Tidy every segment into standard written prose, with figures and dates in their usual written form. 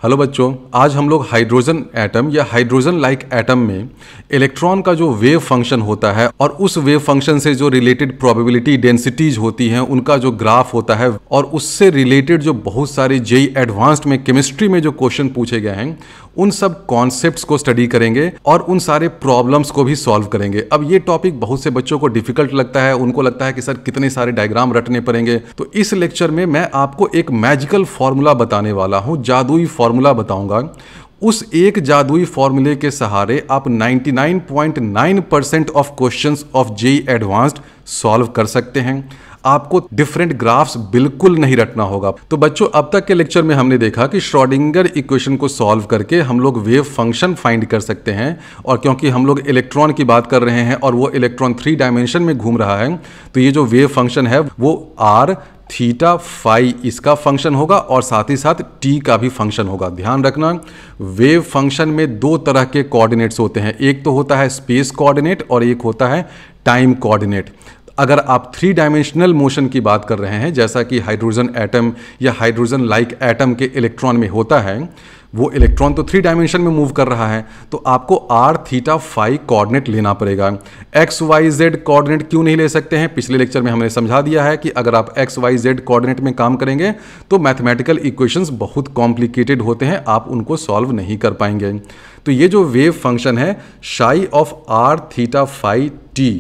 Hello बच्चों, आज हम लोग हाइड्रोजन एटम या हाइड्रोजन लाइक एटम में इलेक्ट्रॉन का जो वेव फंक्शन होता है और उस वेव फंक्शन से जो रिलेटेड प्रोबेबिलिटी डेंसिटीज होती हैं उनका जो ग्राफ होता है और उससे रिलेटेड जो बहुत सारे जेईई एडवांस्ड में केमिस्ट्री में जो क्वेश्चन पूछे गए हैं उन सब कॉन्सेप्ट्स को स्टडी करेंगे और उन सारे प्रॉब्लम्स को भी सॉल्व करेंगे। अब ये टॉपिक बहुत से बच्चों को डिफिकल्ट लगता है, उनको लगता है कि सर कितने सारे डायग्राम रटने पड़ेंगे। तो इस लेक्चर में मैं आपको एक मैजिकल फॉर्मूला बताने वाला हूं, जादुई फॉर्मूला बताऊंगा। उस एक जादुई फॉर्मूले के सहारे आप 99.9% of questions of JEE advanced solve कर सकते हैं। आपको डिफरेंट ग्राफ्स बिल्कुल नहीं रटना होगा। तो बच्चों, अब तक के लेक्चर में हमने देखा कि श्रोडिंगर इक्वेशन को सॉल्व करके हम लोग वेव फंक्शन फाइंड कर सकते हैं, और क्योंकि हम लोग इलेक्ट्रॉन की बात कर रहे हैं और वो इलेक्ट्रॉन 3 डायमेंशन में घूम रहा है, तो ये जो वेव फंक्शन है वो r थीटा फाई इसका फंक्शन होगा और साथ ही साथ t का भी फंक्शन होगा। ध्यान रखना, वेव फंक्शन में दो तरह के कोऑर्डिनेट्स होते हैं, एक तो होता है स्पेस कोऑर्डिनेट और एक होता है टाइम कोऑर्डिनेट। अगर आप 3 डायमेंशनल मोशन की बात कर रहे हैं, जैसा कि हाइड्रोजन एटम या हाइड्रोजन लाइक एटम के इलेक्ट्रॉन में होता है, वो इलेक्ट्रॉन तो 3 डायमेंशन में मूव कर रहा है, तो आपको r थीटा फाई कोऑर्डिनेट लेना पड़ेगा। x y z कोऑर्डिनेट क्यों नहीं ले सकते हैं? पिछले लेक्चर में हमने समझा दिया है कि अगर आप x y z कोऑर्डिनेट में काम करेंगे तो मैथमेटिकल इक्वेशंस बहुत कॉम्प्लिकेटेड होते हैं, आप उनको सॉल्व नहीं कर पाएंगे। तो ये जो वेव फंक्शन है psi of r theta phi t,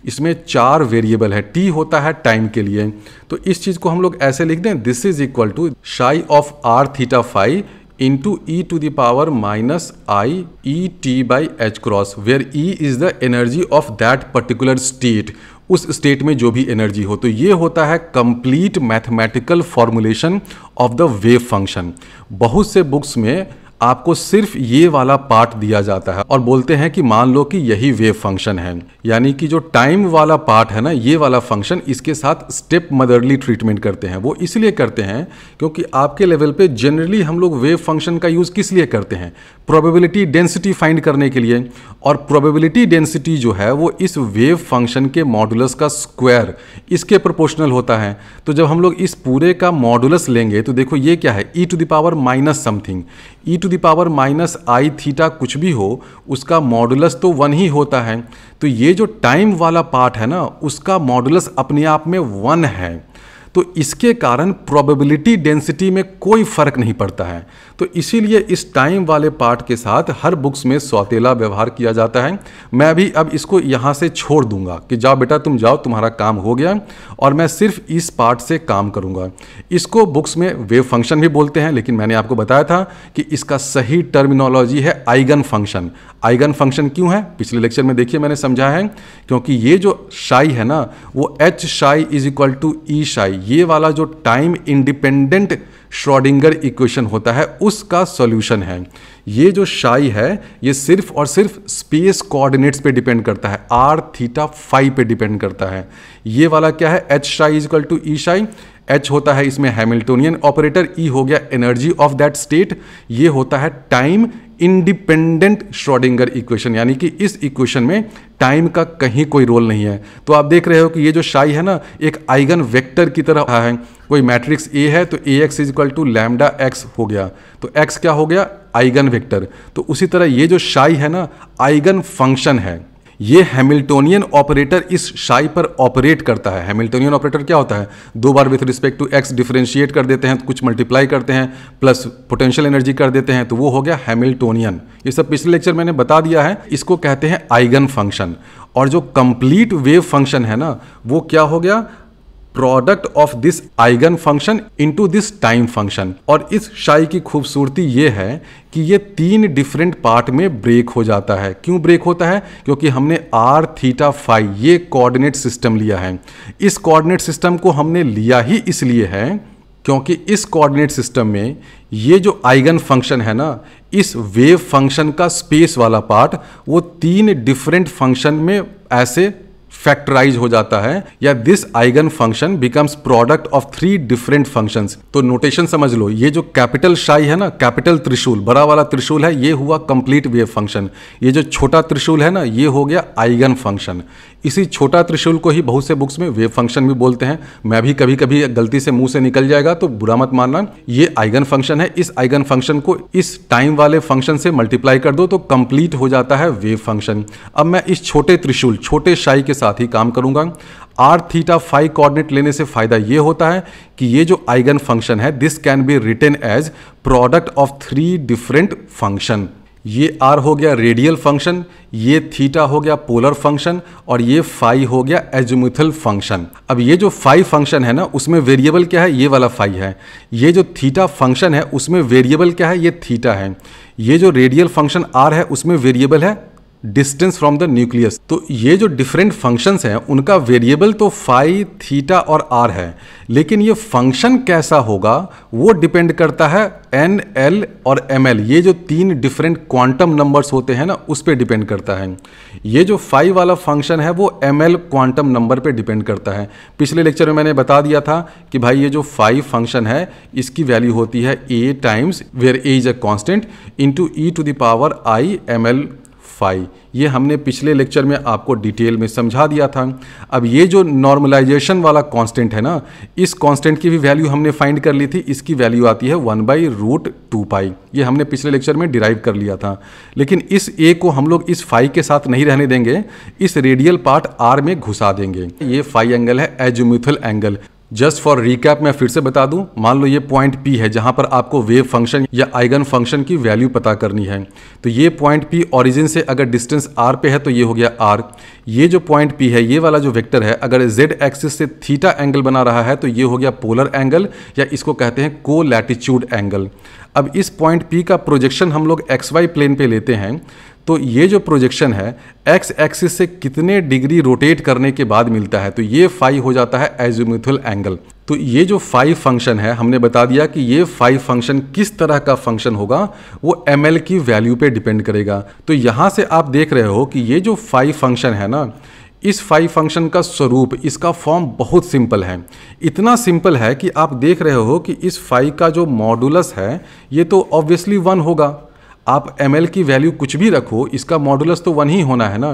इसमें 4 वेरिएबल है। t होता है टाइम के लिए, तो इस चीज को हम लोग ऐसे लिख दें, this is equal to psi of r theta phi into e to the power minus i E t by h cross, where E is the energy of that particular state, उस स्टेट में जो भी energy हो। तो ये होता है complete mathematical formulation of the wave function. बहुत से बुक्स में आपको सिर्फ ये वाला पार्ट दिया जाता है और बोलते हैं कि मान लो कि यही वेव फंक्शन है, यानी कि जो टाइम वाला पार्ट है ना, ये वाला फंक्शन, इसके साथ स्टेप मदरली ट्रीटमेंट करते हैं। वो इसलिए करते हैं क्योंकि आपके लेवल पे जनरली हम लोग वेव फंक्शन का यूज़ किस लिए करते हैं? प्रोबेबिलिटी डेंसिटी फाइंड करने के लिए, और प्रोबेबिलिटी डेंसिटी जो है वो इस वेव फंक्शन के मॉडुलस का स्क्वायर इसके प्रोपोर्शनल होता है। तो जब हम लोग इस पूरे का मॉडुलस लेंगे तो देखो ये क्या है, E to the power minus something, E to the power minus I theta कुछ भी हो, उसका मॉडुलस तो 1 ही होता है। तो ये जो टाइम वाला पार्ट है ना, उसका मॉडुलस अपने आप में 1 है, तो इसके कारण प्रोबेबिलिटी डेंसिटी में कोई फर्क नहीं पड़ता है। तो इसीलिए इस टाइम वाले पार्ट के साथ हर बुक्स में सौतेला व्यवहार किया जाता है। मैं भी अब इसको यहाँ से छोड़ दूंगा कि जाओ बेटा तुम जाओ, तुम्हारा काम हो गया, और मैं सिर्फ इस पार्ट से काम करूंगा। इसको बुक्स में वेव फंक्शन भी बोलते हैं, लेकिन मैंने आपको बताया था कि इसका सही टर्मिनोलॉजी है आइगन फंक्शन। आइगन फंक्शन क्यों है? पिछले लेक्चर में देखिए मैंने समझा है, क्योंकि ये जो शाई है ना, वो एच शाई इज इक्वल टू ई शाई, ये वाला जो टाइम इंडिपेंडेंट श्रोडिंगर इक्वेशन होता है उसका सॉल्यूशन है। ये जो शाई है ये सिर्फ और सिर्फ स्पेस कोऑर्डिनेट्स पे डिपेंड करता है, r थीटा फाई पे डिपेंड करता है। ये वाला क्या है, एच शाई इज इक्वल टू ई शाई, एच होता है इसमें हैमिल्टोनियन ऑपरेटर, ई हो गया एनर्जी ऑफ दैट स्टेट, ये होता है टाइम इंडिपेंडेंट श्रोडिंगर इक्वेशन, यानी कि इस इक्वेशन में टाइम का कहीं कोई रोल नहीं है। तो आप देख रहे हो कि ये जो शाई है ना, एक आइगन वेक्टर की तरह है। कोई मैट्रिक्स ए है तो A X is equal to lambda X हो गया, तो एक्स क्या हो गया, आइगन वेक्टर। तो उसी तरह ये जो शाई है ना, आइगन फंक्शन है। ये हैमिल्टोनियन ऑपरेटर इस शाई पर ऑपरेट करता है। हैमिल्टोनियन ऑपरेटर क्या होता है, 2 बार with respect to X differentiate कर देते हैं तो कुछ मल्टीप्लाई करते हैं प्लस पोटेंशियल एनर्जी कर देते हैं, तो वो हो गया हैमिल्टोनियन। ये सब पिछले लेक्चर मैंने बता दिया है। इसको कहते हैं आइगन फंक्शन। और जो कंप्लीट वेव फंक्शन है ना, वो क्या हो गया, product of this eigen function into this time function. और इस शाई की खूबसूरती ये है कि ये 3 डिफरेंट पार्ट में ब्रेक हो जाता है। क्यों ब्रेक होता है? क्योंकि हमने r थीटा फाई ये कोऑर्डिनेट सिस्टम लिया है। इस कोऑर्डिनेट सिस्टम को हमने लिया ही इसलिए है क्योंकि इस कोऑर्डिनेट सिस्टम में ये जो आइगन फंक्शन है ना, इस वेव फंक्शन का स्पेस वाला पार्ट वो 3 डिफरेंट फंक्शन में ऐसे फैक्टराइज हो जाता है, या this eigen function becomes product of 3 different functions. तो नोटेशन समझ लो, ये जो कैपिटल शाई है ना, कैपिटल त्रिशूल, बड़ा वाला त्रिशूल है, ये हुआ कंप्लीट वेव फंक्शन। ये जो छोटा त्रिशूल है ना, ये हो गया आइगन फंक्शन। इसी छोटा त्रिशूल को ही बहुत से बुक्स में वेव फंक्शन भी बोलते हैं। मैं भी कभी कभी गलती से मुंह से निकल जाएगा तो बुरा मत मानना। ये आइगन फंक्शन है, इस आइगन फंक्शन को इस टाइम वाले फंक्शन से मल्टीप्लाई कर दो तो कंप्लीट हो जाता है वेव फंक्शन। अब मैं इस छोटे त्रिशूल, छोटे शाई के साथ ही काम करूंगा। आर थीटा फाई कोऑर्डिनेट लेने से फायदा ये होता है कि ये जो आइगन फंक्शन है this can be written as product of 3 different function. ये आर हो गया रेडियल फंक्शन, ये थीटा हो गया पोलर फंक्शन, और ये फाई हो गया एजिमुथल फंक्शन। अब ये जो फाई फंक्शन है ना उसमें वेरिएबल क्या है, ये वाला फाई है। ये जो थीटा फंक्शन है उसमें वेरिएबल क्या है, ये थीटा है। ये जो रेडियल फंक्शन आर है उसमें वेरिएबल है डिस्टेंस फ्रॉम द न्यूक्लियस। तो ये जो डिफरेंट फंक्शंस हैं उनका वेरिएबल तो फाई, थीटा और आर है, लेकिन ये फंक्शन कैसा होगा वो डिपेंड करता है एन, एल और एम एल। ये जो 3 डिफरेंट क्वांटम नंबर्स होते हैं ना उस पर डिपेंड करता है। ये जो फाई वाला फंक्शन है वो एम एल क्वांटम नंबर पे डिपेंड करता है। पिछले लेक्चर में मैंने बता दिया था कि भाई ये जो फाई फंक्शन है इसकी वैल्यू होती है A times where A is a constant into E to the power I M L phi. ये हमने पिछले लेक्चर में आपको डिटेल में समझा दिया था। अब ये जो नॉर्मलाइजेशन वाला कांस्टेंट है ना, इस कांस्टेंट की भी वैल्यू हमने फाइंड कर ली थी। इसकी वैल्यू आती है 1/√2 पाई। ये हमने पिछले लेक्चर में डिराइव कर लिया था। लेकिन इस ए को हम लोग इस फाई के साथ नहीं रहने देंगे, इस रेडियल पार्ट आर में घुसा देंगे। ये फाई एंगल है azimuthal angle. Just for recap मैं फिर से बता दूं, मान लो ये पॉइंट P है जहां पर आपको वेव फंक्शन या आइगन फंक्शन की वैल्यू पता करनी है। तो ये पॉइंट P ओरिजिन से अगर डिस्टेंस r पे है तो ये हो गया r। ये जो पॉइंट P है, ये वाला जो वेक्टर है, अगर z एक्सिस से थीटा एंगल बना रहा है तो ये हो गया पोलर एंगल, या इसको कहते हैं को लैटिट्यूड एंगल। अब इस पॉइंट P का प्रोजेक्शन हम लोग XY प्लेन पे लेते हैं तो ये जो प्रोजेक्शन है x एक्सिस से कितने डिग्री रोटेट करने के बाद मिलता है, तो ये फाई हो जाता है एजिमुथल एंगल। तो ये जो फाई फंक्शन है हमने बता दिया कि ये फाई फंक्शन किस तरह का फंक्शन होगा वो ml की वैल्यू पे डिपेंड करेगा। तो यहाँ से आप देख रहे हो कि ये जो फाई फंक्शन है ना, इस फाई फंक्शन का स्वरूप, इसका फॉर्म बहुत सिंपल है। इतना सिंपल है कि आप देख रहे हो कि इस फाई का जो मॉडुलस है ये तो ऑब्वियसली 1 होगा। आप ml की वैल्यू कुछ भी रखो, इसका मॉडुलस तो 1 ही होना है ना।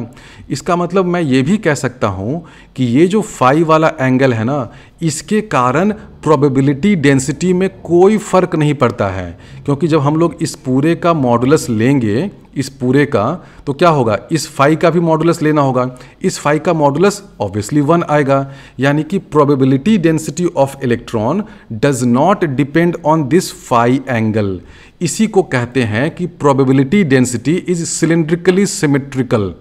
इसका मतलब मैं ये भी कह सकता हूँ कि ये जो फाई वाला एंगल है ना, इसके कारण प्रोबेबिलिटी डेंसिटी में कोई फर्क नहीं पड़ता है, क्योंकि जब हम लोग इस पूरे का मॉडुलस लेंगे, इस पूरे का, तो क्या होगा, इस फाई का भी मॉडुलस लेना होगा। इस फाई का मॉडुलस ऑब्वियसली 1 आएगा, यानी कि probability density of electron does not depend on this phi angle. इसी को कहते हैं कि probability density is cylindrically symmetrical.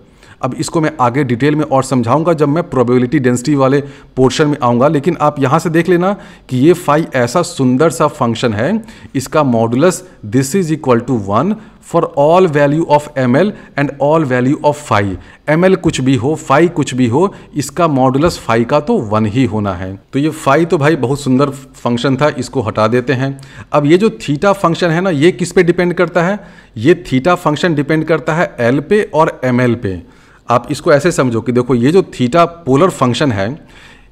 अब इसको मैं आगे डिटेल में और समझाऊंगा जब मैं प्रोबेबिलिटी डेंसिटी वाले पोर्शन में आऊंगा, लेकिन आप यहाँ से देख लेना कि ये फाई ऐसा सुंदर सा फंक्शन है, इसका modulus this is equal to 1 for all value of ml and all value of phi. ml कुछ भी हो, फाई कुछ भी हो, इसका मॉडुलस फाई का तो 1 ही होना है। तो ये फाई तो भाई बहुत सुंदर फंक्शन था, इसको हटा देते हैं। अब ये जो थीटा फंक्शन है ना, ये किस पे डिपेंड करता है, ये थीटा फंक्शन डिपेंड करता है l पे और ml पे। आप इसको ऐसे समझो कि देखो ये जो थीटा पोलर फंक्शन है,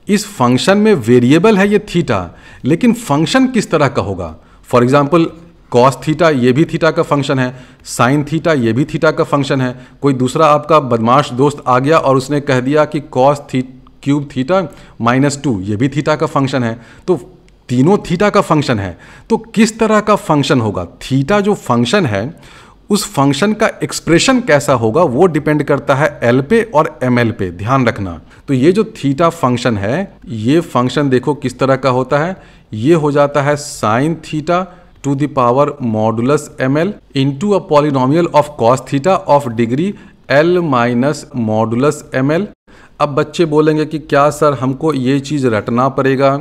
इस फंक्शन में वेरिएबल है ये थीटा, लेकिन फंक्शन किस तरह का होगा। फॉर एग्जाम्पल कॉस थीटा ये भी थीटा का फंक्शन है, साइन थीटा ये भी थीटा का फंक्शन है। कोई दूसरा आपका बदमाश दोस्त आ गया और उसने कह दिया कि कॉस क्यूब थीटा -2 ये भी थीटा का फंक्शन है, तो तीनों थीटा का फंक्शन है। तो किस तरह का फंक्शन होगा, थीटा जो फंक्शन है उस फंक्शन का एक्सप्रेशन कैसा होगा वो डिपेंड करता है एल पे और ml पे, ध्यान रखना। तो ये जो थीटा फंक्शन है, ये फंक्शन देखो किस तरह का होता है, ये हो जाता है sine theta two the power modulus ml into a polynomial of cos theta of degree l minus modulus ml। अब बच्चे बोलेंगे कि क्या सर हमको ये चीज़ रटना पड़ेगा।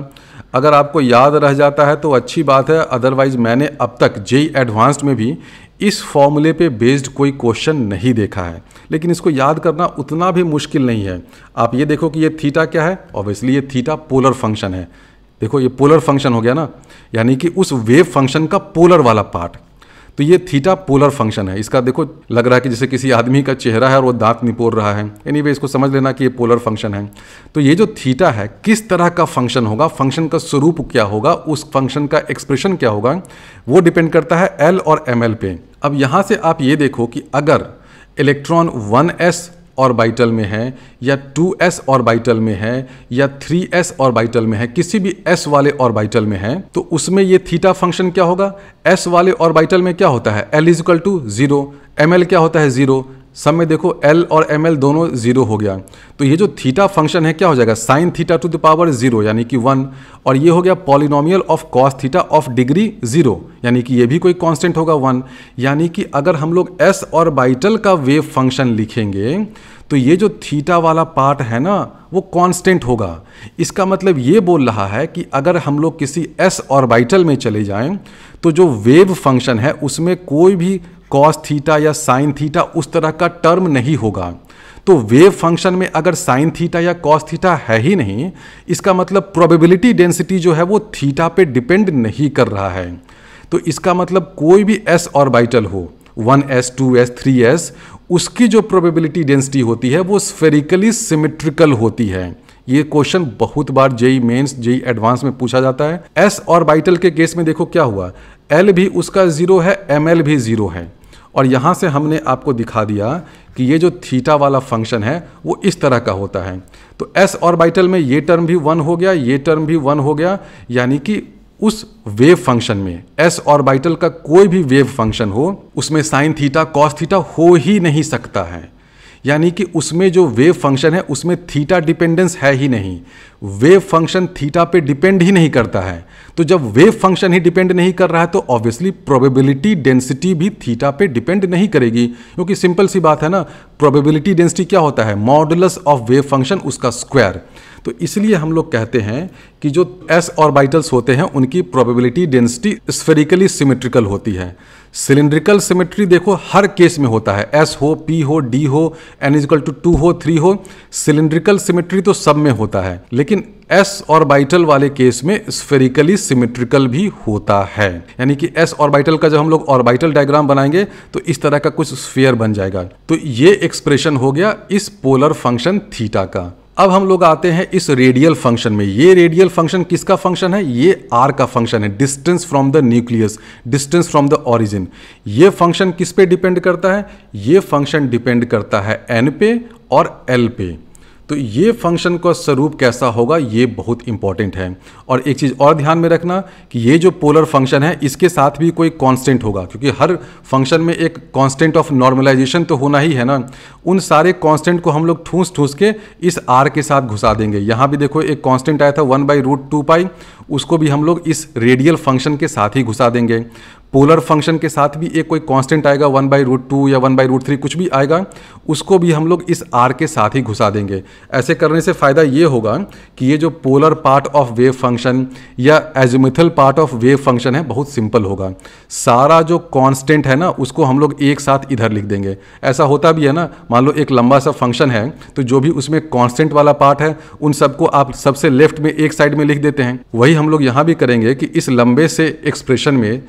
अगर आपको याद रह जाता है तो अच्छी बात है, अदरवाइज मैंने अब तक जेईई एडवांस्ड में भी इस फॉर्मूले पे बेस्ड कोई क्वेश्चन नहीं देखा है, लेकिन इसको याद करना उतना भी मुश्किल नहीं है। आप ये देखो कि ये थीटा क्या है, ऑब्वियसली ये थीटा पोलर फंक्शन है। देखो ये पोलर फंक्शन हो गया ना, यानी कि उस वेव फंक्शन का पोलर वाला पार्ट। तो ये थीटा पोलर फंक्शन है। इसका देखो लग रहा है कि जैसे किसी आदमी का चेहरा है और वो दांत निपोर रहा है। एनीवे इसको समझ लेना कि ये पोलर फंक्शन है। तो ये जो थीटा है किस तरह का फंक्शन होगा, फंक्शन का स्वरूप क्या होगा, उस फंक्शन का एक्सप्रेशन क्या होगा, वो डिपेंड करता है एल और ml पे। अब यहाँ से आप ये देखो कि अगर इलेक्ट्रॉन 1s ऑर्बिटल में है या 2s ऑर्बिटल में है या 3s ऑर्बिटल में है, किसी भी s वाले ऑर्बिटल में है, तो उसमें ये थीटा फंक्शन क्या होगा? s वाले ऑर्बिटल में क्या होता है? l is equal to 0, ml क्या होता है? 0। सब में देखो l और ml दोनों 0 हो गया, तो ये जो थीटा फंक्शन है क्या हो जाएगा? Sine theta two the power 0 यानी कि 1, और ये हो गया polynomial of cos theta of degree 0 यानी कि ये भी कोई कांस्टेंट होगा 1। यानी कि अगर हम लोग s ऑर्बिटल का वेव फंक्शन लिखेंगे तो ये जो थीटा वाला पार्ट है ना वो कांस्टेंट होगा। इसका मतलब ये बोल रहा है कि अगर हम लोग किसी s ऑर्बिटल में चले जाएं तो जो वेव फंक्शन है उसमें कोई भी कॉस थीटा या साइन थीटा उस तरह का टर्म नहीं होगा। तो वेव फंक्शन में अगर साइन थीटा या कॉस थीटा है ही नहीं, इसका मतलब प्रोबेबिलिटी डेंसिटी जो है वो थीटा पे डिपेंड नहीं कर रहा है। तो इसका मतलब कोई भी s ऑर्बिटल हो, 1s 2s 3s, उसकी जो प्रोबेबिलिटी डेंसिटी होती है वो स्फेरिकली सिमेट्रिकल होती है। ये क्वेश्चन बहुत बार जेई मेंस जेई एडवांस में पूछा जाता है। s ऑर्बिटल के केस में देखो क्या हुआ, l भी उसका 0 है, ml भी 0 है, और यहाँ से हमने आपको दिखा दिया कि ये जो थीटा वाला फंक्शन है वो इस तरह का होता है। तो s ऑर्बिटल में ये टर्म भी 1 हो गया, ये टर्म भी 1 हो गया, यानी कि उस वेव फंक्शन में s ऑर्बिटल का कोई भी वेव फंक्शन हो उसमें साइन थीटा कॉस थीटा हो ही नहीं सकता है। यानी कि उसमें जो वेव फंक्शन है उसमें थीटा डिपेंडेंस है ही नहीं, वेव फंक्शन थीटा पे डिपेंड ही नहीं करता है। तो जब वेव फंक्शन ही डिपेंड नहीं कर रहा है तो ऑब्वियसली प्रोबेबिलिटी डेंसिटी भी थीटा पे डिपेंड नहीं करेगी, क्योंकि सिंपल सी बात है ना, प्रोबेबिलिटी डेंसिटी क्या होता है? मॉडुलस ऑफ वेव फंक्शन उसका स्क्वायर। तो इसलिए हम लोग कहते हैं कि जो s ऑर्बिटल्स होते हैं उनकी प्रोबेबिलिटी डेंसिटी स्फेरिकली सिमेट्रिकल होती है। सिलिंड्रिकल सिमेट्री देखो हर केस में होता है, s हो, p हो, d हो, n इज इक्वल टू 2 हो, 3 हो, सिलिंड्रिकल सिमेट्री तो सब में होता है, लेकिन s ऑर्बिटल वाले केस में स्फेरिकली सिमेट्रिकल भी होता है। यानी कि s ऑर्बिटल का जब हम लोग ऑर्बिटल डायग्राम बनाएंगे तो इस तरह का कुछ स्फीयर बन जाएगा। तो ये एक्सप्रेशन हो गया इस पोलर फंक्शन थीटा का। अब हम लोग आते हैं इस रेडियल फंक्शन में। ये रेडियल फंक्शन किसका फंक्शन है? ये r का फंक्शन है, distance from the nucleus, distance from the origin. ये फंक्शन किस पे डिपेंड करता है? ये फंक्शन डिपेंड करता है n पे और l पे। तो ये फंक्शन का स्वरूप कैसा होगा ये बहुत इंपॉर्टेंट है। और एक चीज़ और ध्यान में रखना कि ये जो पोलर फंक्शन है इसके साथ भी कोई कांस्टेंट होगा, क्योंकि हर फंक्शन में एक कांस्टेंट ऑफ नॉर्मलाइजेशन तो होना ही है ना। उन सारे कांस्टेंट को हम लोग ठूस ठूस के इस r के साथ घुसा देंगे। यहाँ भी देखो एक कांस्टेंट आया था 1/√2π, उसको भी हम लोग इस रेडियल फंक्शन के साथ ही घुसा देंगे। पोलर फंक्शन के साथ भी एक कोई कांस्टेंट आएगा 1/√2 या 1/√3 कुछ भी आएगा, उसको भी हम लोग इस r के साथ ही घुसा देंगे। ऐसे करने से फ़ायदा ये होगा कि ये जो polar part of wave function या azimuthal part of wave function है बहुत सिंपल होगा। सारा जो कांस्टेंट है ना उसको हम लोग एक साथ इधर लिख देंगे। ऐसा होता भी है ना, मान लो एक लंबा सा फंक्शन है तो जो भी उसमें कांस्टेंट वाला पार्ट है उन सबको आप सबसे लेफ्ट में एक साइड में लिख देते हैं। वही हम लोग यहाँ भी करेंगे कि इस लंबे से एक्सप्रेशन में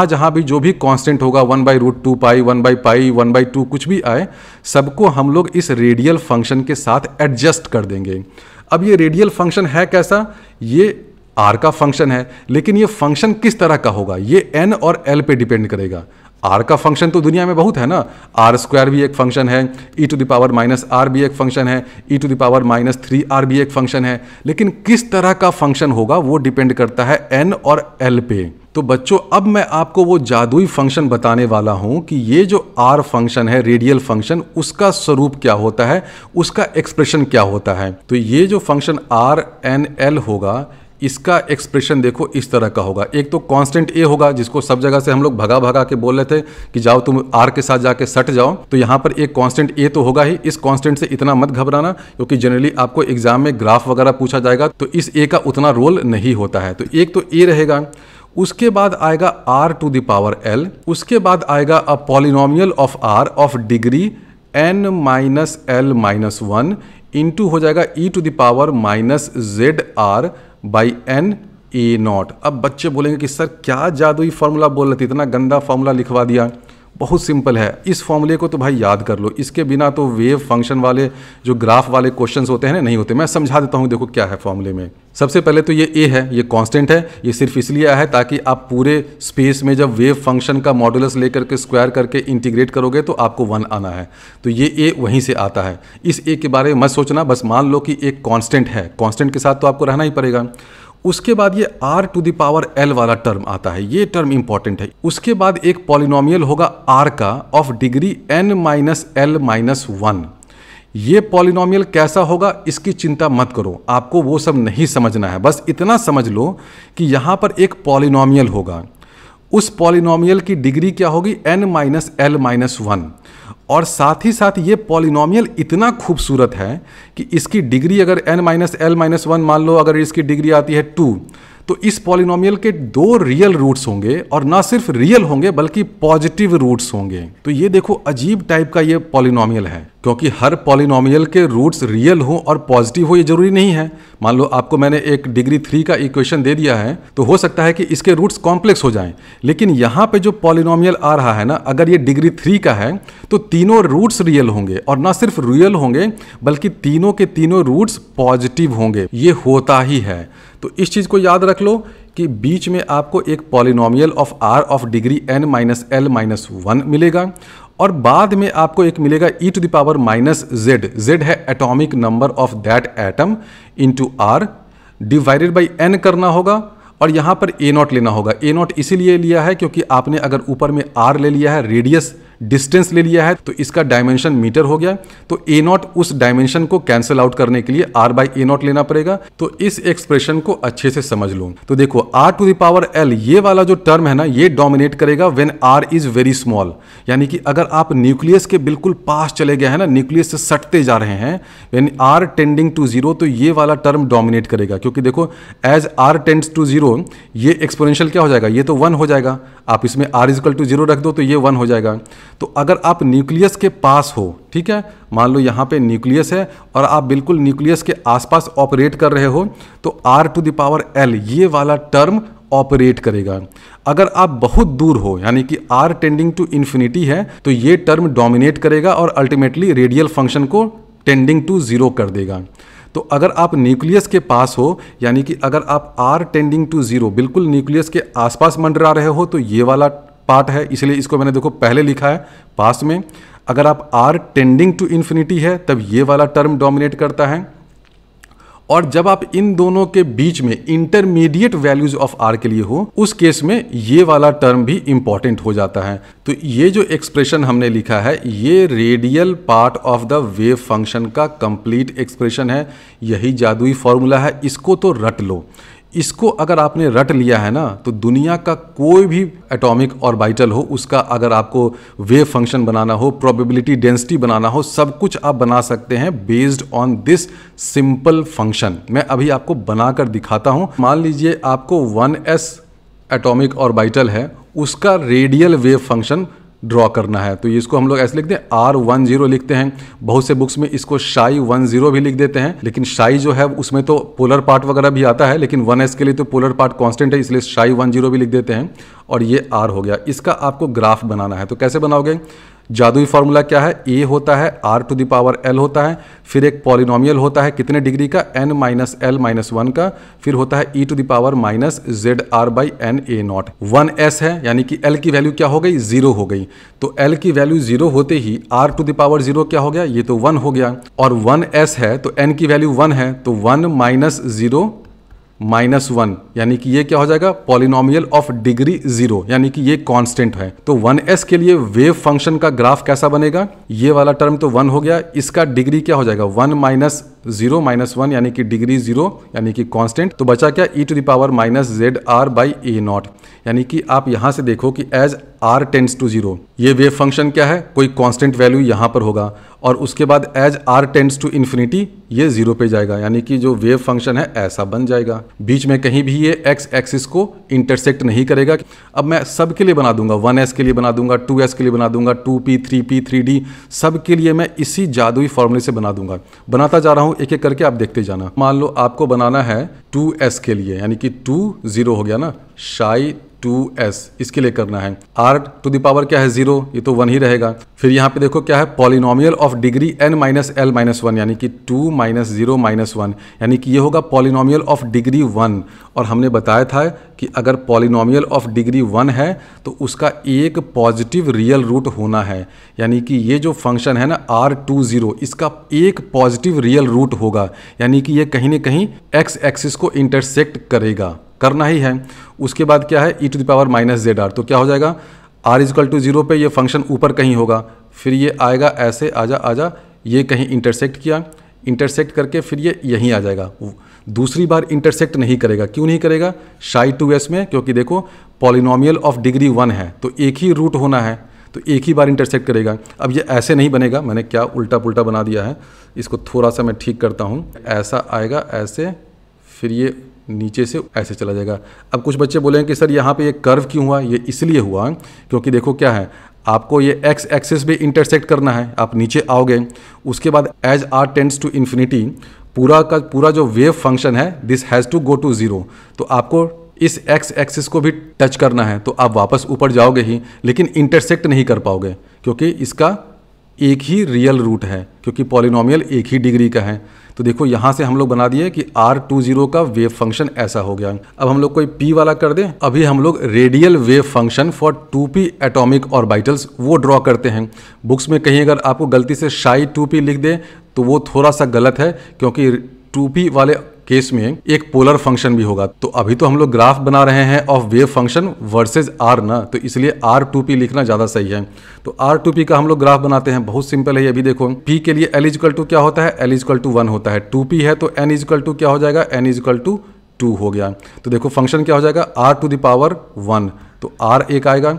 जहाँ भी जो भी कांस्टेंट होगा 1/√2π 1/π 1/2 कुछ भी आए, सबको हम लोग इस रेडियल फंक्शन के साथ एडजस्ट कर देंगे। अब ये रेडियल फंक्शन है कैसा? ये r का फंक्शन है, लेकिन ये फंक्शन किस तरह का होगा ये n और l पे डिपेंड करेगा। r का फंक्शन तो दुनिया में बहुत है ना, r² भी एक फंक्शन है, e⁻⁻r भी एक फंक्शन है, e⁻−3r भी एक फंक्शन है, लेकिन किस तरह का फंक्शन होगा वो डिपेंड करता है n और l पे। तो बच्चों अब मैं आपको वो जादुई फंक्शन बताने वाला हूं कि ये जो r फंक्शन है रेडियल फंक्शन, उसका स्वरूप क्या होता है, उसका एक्सप्रेशन क्या होता है। तो ये जो फंक्शन r(n)l होगा इसका एक्सप्रेशन देखो इस तरह का होगा। एक तो कांस्टेंट a होगा जिसको सब जगह से हम लोग भगा भगा के बोल रहे थे कि जाओ तुम r के साथ जाके सट जाओ, तो यहाँ पर एक कांस्टेंट a तो होगा ही। इस कांस्टेंट से इतना मत घबराना क्योंकि जनरली आपको एग्जाम में ग्राफ वगैरह पूछा जाएगा तो इस a का उतना रोल नहीं होता है। तो एक तो a रहेगा, उसके बाद आएगा r⁻l, उसके बाद आएगा a polynomial of r of degree n-l-1 into हो जाएगा e⁻⁻zr/n a0। अब बच्चे बोलेंगे कि सर क्या जादुई फॉर्मूला बोल रहे थे, इतना गंदा फॉर्मूला लिखवा दिया। बहुत सिंपल है। इस फॉर्मूले को तो भाई याद कर लो, इसके बिना तो वेव फंक्शन वाले जो ग्राफ वाले क्वेश्चंस होते हैं ना नहीं होते। मैं समझा देता हूँ, देखो क्या है फॉर्मूले में। सबसे पहले तो ये ए है, ये कांस्टेंट है, ये सिर्फ इसलिए आया है ताकि आप पूरे स्पेस में जब वेव फंक्शन का मॉडुलस लेकर के स्क्वायर करके इंटीग्रेट करोगे तो आपको 1 आना है, तो ये ए वहीं से आता है। इस ए के बारे में मत सोचना, बस मान लो कि एक कांस्टेंट है, कांस्टेंट के साथ तो आपको रहना ही पड़ेगा। उसके बाद ये r to the power l वाला टर्म आता है, ये टर्म इंपॉर्टेंट है। उसके बाद एक पॉलिनोमियल होगा r का of degree n minus l minus 1। ये पॉलिनोमियल कैसा होगा इसकी चिंता मत करो, आपको वो सब नहीं समझना है, बस इतना समझ लो कि यहाँ पर एक पॉलिनोमियल होगा, उस पॉलिनोमियल की डिग्री क्या होगी n माइनस l माइनस 1। और साथ ही साथ ये पॉलिनोमियल इतना खूबसूरत है कि इसकी डिग्री अगर n माइनस l माइनस 1 मान लो, अगर इसकी डिग्री आती है 2, तो इस पॉलिनोमियल के 2 रियल रूट्स होंगे, और ना सिर्फ रियल होंगे बल्कि पॉजिटिव रूट्स होंगे। तो ये देखो अजीब टाइप का ये पॉलिनोमियल है, क्योंकि हर पॉलिनोमियल के रूट्स रियल हो और पॉजिटिव हो ये जरूरी नहीं है। मान लो आपको मैंने एक डिग्री 3 का इक्वेशन दे दिया है, तो हो सकता है कि इसके रूट्स कॉम्प्लेक्स हो जाएं, लेकिन यहाँ पे जो पॉलिनोमियल आ रहा है ना, अगर ये डिग्री 3 का है तो तीनों रूट्स रियल होंगे, और ना सिर्फ रियल होंगे बल्कि तीनों के तीनों रूट्स पॉजिटिव होंगे। ये होता ही है, तो इस चीज़ को याद रख लो कि बीच में आपको एक polynomial of r of degree n minus l minus 1 मिलेगा, और बाद में आपको एक मिलेगा e to the power minus z। z है atomic number of that atom into r, divided by n करना होगा, और यहाँ पर a नॉट लेना होगा। a नॉट इसीलिए लिया है क्योंकि आपने अगर ऊपर में r ले लिया है, रेडियस डिस्टेंस ले लिया है, तो इसका डायमेंशन मीटर हो गया, तो a नॉट उस डायमेंशन को कैंसिल आउट करने के लिए r बाई a नॉट लेना पड़ेगा। तो इस एक्सप्रेशन को अच्छे से समझ लो। तो देखो r to the power l ये वाला जो टर्म है ना, ये डोमिनेट करेगा when r is very small, यानी कि अगर आप न्यूक्लियस के बिल्कुल पास चले गए हैं ना, न्यूक्लियस से सटते जा रहे हैं, व्हेन r टेंडिंग टू 0, तो ये वाला टर्म डोमिनेट करेगा, क्योंकि देखो एज r टेंड्स टू 0 ये एक्सपोनेंशियल क्या हो जाएगा, ये तो 1 हो जाएगा। आप इसमें r इज इक्वल टू 0 रख दो तो ये 1 हो जाएगा। तो अगर आप न्यूक्लियस के पास हो, ठीक है, मान लो यहाँ पे न्यूक्लियस है और आप बिल्कुल न्यूक्लियस के आसपास ऑपरेट कर रहे हो, तो r to the power l ये वाला टर्म ऑपरेट करेगा। अगर आप बहुत दूर हो, यानी कि r टेंडिंग टू इन्फिनिटी है, तो ये टर्म डोमिनेट करेगा और अल्टीमेटली रेडियल फंक्शन को टेंडिंग टू 0 कर देगा। तो अगर आप न्यूक्लियस के पास हो, यानी कि अगर आप r टेंडिंग टू 0 बिल्कुल न्यूक्लियस के आसपास मंडरा रहे हो, तो ये वाला पार्ट है, इसलिए इसको मैंने देखो पहले लिखा है पास में। अगर आप r टेंडिंग टू इन्फिनिटी है तब ये वाला टर्म डोमिनेट करता है, और जब आप इन दोनों के बीच में इंटरमीडिएट वैल्यूज ऑफ r के लिए हो, उस केस में ये वाला टर्म भी इंपॉर्टेंट हो जाता है। तो ये जो एक्सप्रेशन हमने लिखा है, ये radial part of the wave function का कंप्लीट एक्सप्रेशन है। यही जादुई फॉर्मूला है, इसको तो रट लो। इसको अगर आपने रट लिया है ना, तो दुनिया का कोई भी एटॉमिक ऑर्बिटल हो, उसका अगर आपको वेव फंक्शन बनाना हो, प्रोबेबिलिटी डेंसिटी बनाना हो, सब कुछ आप बना सकते हैं based on this simple function. मैं अभी आपको बनाकर दिखाता हूं। मान लीजिए आपको 1s एटॉमिक ऑर्बिटल है, उसका रेडियल वेव फंक्शन ड्रॉ करना है, तो इसको हम लोग ऐसे लिखते हैं r10 लिखते हैं। बहुत से बुक्स में इसको ψ10 भी लिख देते हैं, लेकिन ψ जो है उसमें तो पोलर पार्ट वगैरह भी आता है, लेकिन 1s के लिए तो पोलर पार्ट कांस्टेंट है, इसलिए ψ10 भी लिख देते हैं। और ये r हो गया। इसका आपको ग्राफ बनाना है, तो कैसे बनाओगे? जादुई फॉर्मूला क्या है? a होता है r to the power l होता है, फिर एक पॉलिनोमियल होता है कितने डिग्री का, n माइनस l माइनस 1 का, फिर होता है e to the power minus z r by n a naught. 1s है, यानी कि l की वैल्यू क्या हो गई? 0 हो गई। तो l की वैल्यू 0 होते ही r टू द पावर 0 क्या हो गया? ये तो 1 हो गया। और 1s है तो n की वैल्यू 1 है, तो 1 माइनस 0 माइनस 1, यानी कि ये क्या हो जाएगा? पॉलिनोमियल ऑफ डिग्री 0, यानी कि ये कांस्टेंट है। तो 1s के लिए वेव फंक्शन का ग्राफ कैसा बनेगा? ये वाला टर्म तो 1 हो गया, इसका डिग्री क्या हो जाएगा? 1 माइनस 0 माइनस 1, यानी कि डिग्री 0, यानी कि कांस्टेंट। तो बचा क्या? e to the power minus Z R by A naught. यानी कि आप यहां से देखो कि एज r टेंड्स टू 0, ये वेव फंक्शन क्या है? कोई कांस्टेंट वैल्यू यहां पर होगा, और उसके बाद as r tends to infinity ये 0 पे जाएगा, यानी कि जो वेव फंक्शन है ऐसा बन जाएगा। बीच में कहीं भी ये x एक्सिस को इंटरसेक्ट नहीं करेगा। अब मैं सब के लिए बना दूंगा, 1s के लिए बना दूंगा, 2s के लिए बना दूंगा, 2p 3p 3d, सब के लिए मैं इसी जादुई फॉर्मूले से बना दूंगा। बनाता जा रहा हूं एक एक करके, आप देखते जाना। मान लो आपको बनाना है 2s के लिए, यानी कि 2 0 हो गया ना, ψ 2s इसके लिए करना है। r टू द पावर क्या है 0, ये तो 1 ही रहेगा। फिर यहाँ पे देखो क्या है, polynomial of degree n minus l minus 1 यानी कि 2 माइनस 0 माइनस 1 यानी कि ये होगा पॉलिनोमियल ऑफ डिग्री 1। और हमने बताया था कि अगर पॉलिनोमियल ऑफ डिग्री 1 है तो उसका एक पॉजिटिव रियल रूट होना है, यानी कि ये जो फंक्शन है ना r20 इसका एक पॉजिटिव रियल रूट होगा, यानी कि ये कहीं ना कहीं x एक्सिस को इंटरसेक्ट करेगा, करना ही है। उसके बाद क्या है e to the power minus Z R, तो क्या हो जाएगा r इक्वल टू 0 पे ये फंक्शन ऊपर कहीं होगा, फिर ये आएगा ऐसे आजा आजा, ये कहीं इंटरसेक्ट किया, इंटरसेक्ट करके फिर ये यहीं आ जाएगा। दूसरी बार इंटरसेक्ट नहीं करेगा, क्यों नहीं करेगा, शाई 2s में, क्योंकि देखो पॉलिनोमियल ऑफ डिग्री 1 है तो एक ही रूट होना है, तो एक ही बार इंटरसेक्ट करेगा। अब ये ऐसे नहीं बनेगा, मैंने क्या उल्टा पुल्टा बना दिया है, इसको थोड़ा सा मैं ठीक करता हूँ। ऐसा आएगा ऐसे, फिर ये नीचे से ऐसे चला जाएगा। अब कुछ बच्चे बोलेंगे कि सर यहाँ पे ये कर्व क्यों हुआ, ये इसलिए हुआ क्योंकि देखो क्या है, आपको ये x एक्सिस भी इंटरसेक्ट करना है। आप नीचे आओगे, उसके बाद as r tends to infinity पूरा का पूरा जो वेव फंक्शन है this has to go to 0, तो आपको इस x एक्सिस को भी टच करना है, तो आप वापस ऊपर जाओगे ही, लेकिन इंटरसेक्ट नहीं कर पाओगे क्योंकि इसका एक ही रियल रूट है, क्योंकि पॉलिनोमियल एक ही डिग्री का है। तो देखो यहाँ से हम लोग बना दिए कि r20 का वेव फंक्शन ऐसा हो गया। अब हम लोग कोई p वाला कर दें। अभी हम लोग radial wave function for 2p atomic orbitals वो ड्रॉ करते हैं। बुक्स में कहीं अगर आपको गलती से शाई 2p लिख दे तो वो थोड़ा सा गलत है, क्योंकि 2p वाले केस में एक पोलर फंक्शन भी होगा। तो अभी तो हम लोग ग्राफ बना रहे हैं of wave function versus r ना, तो इसलिए r2p लिखना ज़्यादा सही है। तो r2p का हम लोग ग्राफ बनाते हैं, बहुत सिंपल है ये भी। देखो p के लिए l इक्वल टू क्या होता है, l इक्वल टू 1 होता है। 2p है तो n इक्वल टू क्या हो जाएगा, n इक्वल टू 2 हो गया। तो देखो फंक्शन क्या हो जाएगा r टू द पावर 1, तो r एक आएगा।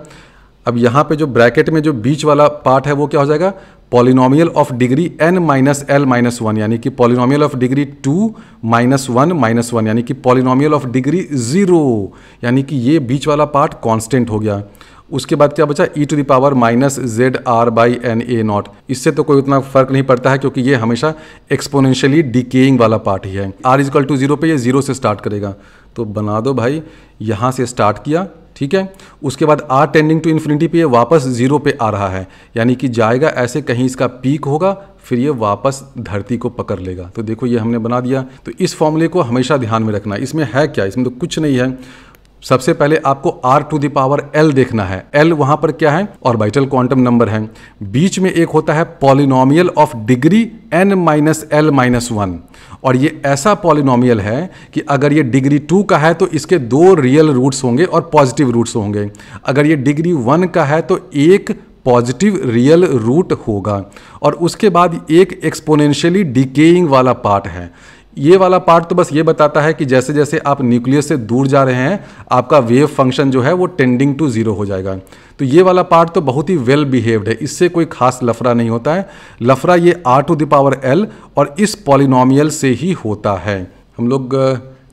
अब यहाँ पे जो ब्रैकेट में जो बीच वाला पार्ट है वो क्या हो जाएगा, polynomial of degree n minus l minus 1 यानी कि polynomial of degree 2 minus 1 minus 1 यानी कि पॉलिनोमियल ऑफ डिग्री 0, यानी कि ये बीच वाला पार्ट कांस्टेंट हो गया। उसके बाद क्या बचा, e to the power minus Z R by N A naught. इससे तो कोई उतना फर्क नहीं पड़ता है क्योंकि ये हमेशा एक्सपोनेंशियली डिकेइंग वाला पार्ट ही है। r इक्वल टू 0 पे ये 0 से स्टार्ट करेगा, तो बना दो भाई, यहाँ से स्टार्ट किया, ठीक है। उसके बाद r टेंडिंग टू इन्फिनिटी पे ये वापस 0 पे आ रहा है, यानी कि जाएगा ऐसे, कहीं इसका पीक होगा, फिर ये वापस धरती को पकड़ लेगा। तो देखो ये हमने बना दिया। तो इस फॉर्मूले को हमेशा ध्यान में रखना। इसमें है क्या, इसमें तो कुछ नहीं है। सबसे पहले आपको r to the power l देखना है। l वहां पर क्या है, ऑर्बिटल क्वांटम नंबर है। बीच में एक होता है polynomial of degree n minus l minus 1, और ये ऐसा पॉलिनोमियल है कि अगर ये डिग्री 2 का है तो इसके 2 रियल रूट्स होंगे और पॉजिटिव रूट्स होंगे। अगर ये डिग्री 1 का है तो एक पॉजिटिव रियल रूट होगा, और उसके बाद एक एक्सपोनेंशियली डिकेइंग वाला पार्ट है। ये वाला पार्ट तो बस ये बताता है कि जैसे जैसे आप न्यूक्लियस से दूर जा रहे हैं आपका वेव फंक्शन जो है वो टेंडिंग टू 0 हो जाएगा। तो ये वाला पार्ट तो बहुत ही वेल बिहेव्ड है, इससे कोई खास लफड़ा नहीं होता है। लफड़ा ये r to the power l और इस पॉलिनोमियल से ही होता है। हम लोग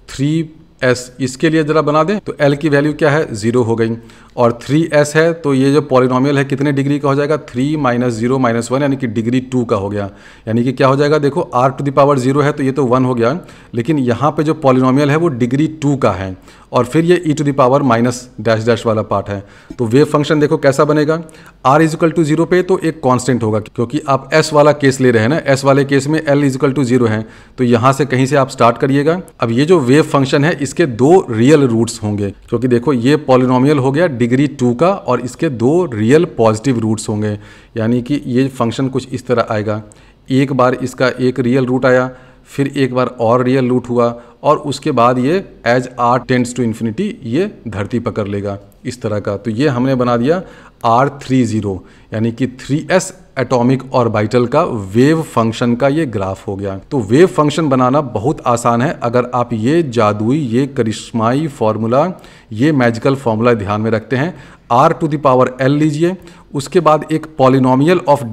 3s इसके लिए ज़रा बना दें, तो l की वैल्यू क्या है, 0 हो गई, और 3s है तो ये जो पॉलिनोमियल है कितने डिग्री का हो जाएगा, 3 माइनस 0 माइनस 1 यानी कि डिग्री 2 का हो गया। यानी कि क्या हो जाएगा, देखो r टू द पावर 0 है तो ये तो 1 हो गया, लेकिन यहाँ पे जो पॉलिनोमियल है वो डिग्री 2 का है, और फिर ये e to the power minus dash dash वाला पार्ट है। तो वेव फंक्शन देखो कैसा बनेगा, r इजिकल टू 0 पे तो एक कांस्टेंट होगा, क्योंकि आप s वाला केस ले रहे हैं ना, s वाले केस में l इजिकल टू 0 है, तो यहाँ से कहीं से आप स्टार्ट करिएगा। अब ये जो वेव फंक्शन है इसके 2 रियल रूट्स होंगे, क्योंकि देखो ये पॉलिनोमियल हो गया डिग्री 2 का और इसके 2 रियल पॉजिटिव रूट्स होंगे, यानी कि ये फंक्शन कुछ इस तरह आएगा। एक बार इसका एक रियल रूट आया, फिर एक बार और रियल रूट हुआ, और उसके बाद ये as r tends to infinity ये धरती पकड़ लेगा इस तरह का। तो ये हमने बना दिया r30 यानी कि 3s एटॉमिक ऑर्बिटल का वेव फंक्शन का ये ग्राफ हो गया। तो वेव फंक्शन बनाना बहुत आसान है अगर आप ये जादुई, ये करिश्माई फार्मूला, ये मैजिकल फार्मूला ध्यान में रखते हैं। r to the power l लीजिए, उसके बाद एक पॉलिनोमियल ऑफ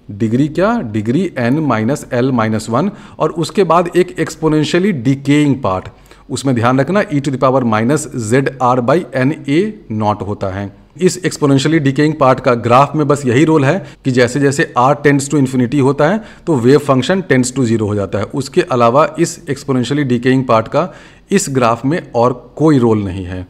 डिग्री क्या, degree n minus l minus 1, और उसके बाद एक एक्सपोनेंशियली डिकेइंग पार्ट, उसमें ध्यान रखना e to the power minus Z R by N A naught होता है। इस एक्सपोनेंशियली डिकेइंग पार्ट का ग्राफ में बस यही रोल है कि जैसे जैसे r टेंड्स टू इन्फिनिटी होता है तो वेव फंक्शन टेंड्स टू 0 हो जाता है। उसके अलावा इस एक्सपोनेंशियली डिकेइंग पार्ट का इस ग्राफ में और कोई रोल नहीं है।